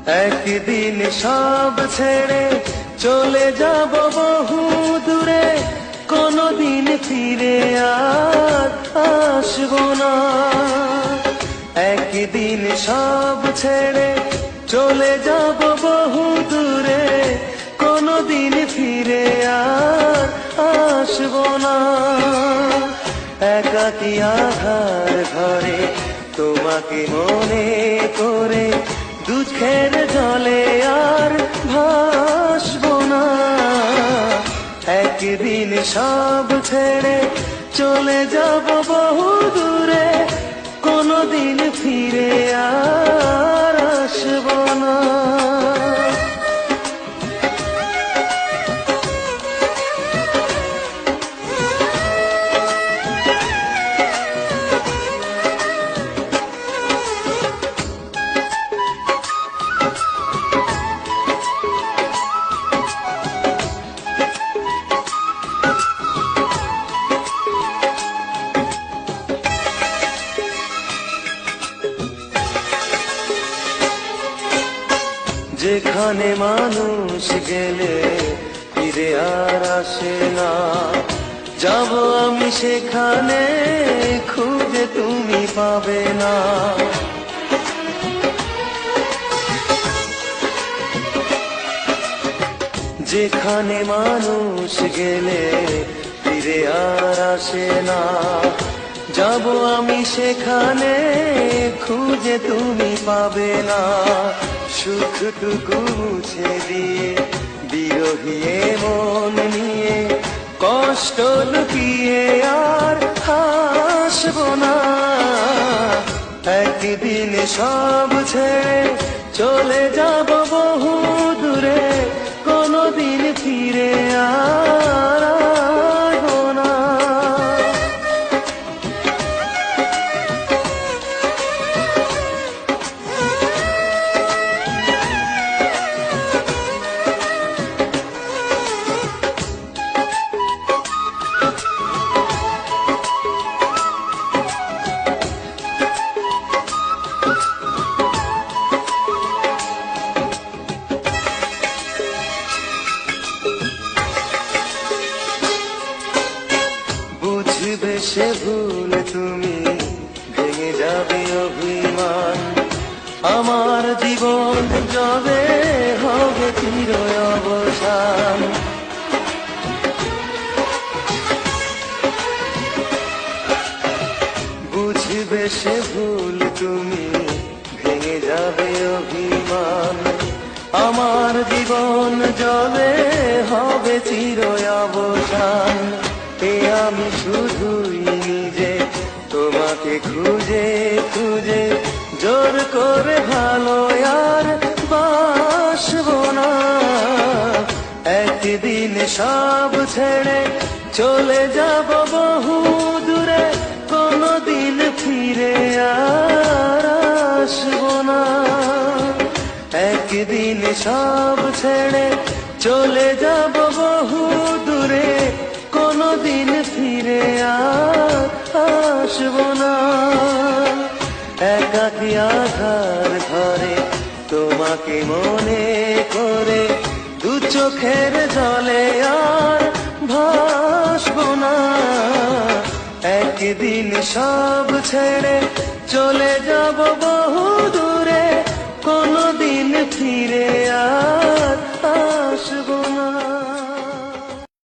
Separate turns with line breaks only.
একদিন সব ছেড়ে চলে যাব বহু দূরে, কোনদিন ফিরে আর আসবো না। একদিন সব ছেড়ে চলে যাব বহু দূরে, কোনদিন ফিরে আর আসবো না। একাকী আধার ঘরে তোমাকে মনে করে দুঃখের জলে আর ভাসবো না। একদিন সব ছেড়ে চলে যাব বহু দূরে, কোনদিন ফিরে আর আসবো না। যেখানে মানুষ গেলে ফিরে আর আসে না, যাব আমি সেখানে খুঁজে তুমি পাবে না। যেখানে মানুষ গেলে ফিরে আর আসে না, যাব আমি সেখানে খুঁজে তুমি পাবে না। সুখটুকু মুছে দিয়ে বিরহী মন নিয়ে কষ্ট লুকিয়ে আর হাসবো না। একদিন সব ছেড়ে চলে যাব বহু দূরে, কোনদিন ফিরে আর আসবো না। বুঝবে সে ভুল তুমি, ভেঙে যাবে অভিমান, আমার জীবন যাবে হবে চির অবসান। বুঝবে সে ভুল তুমি, ভেঙে যাবে অভিমান, আমার জীবন যাবে হবে চির অবসান। আমি শুধুই নিজে তোমাকে খুঁজে খুঁজে জোর করে ভালো আর বাসবো না। একদিন সব ছেড়ে চলে যাব বহু দূরে, কোনদিন ফিরে আর আসবো না। একদিন সব ছেড়ে চলে যাব বহু দূরে, কোনদিন ফিরে আর আসবো না। একাকী আধার ঘরে তোমাকে মনে করে দু চোখের জলে আর ভাসবো না। একদিন সব ছেড়ে চলে যাব বহু দূরে, কোনদিন ফিরে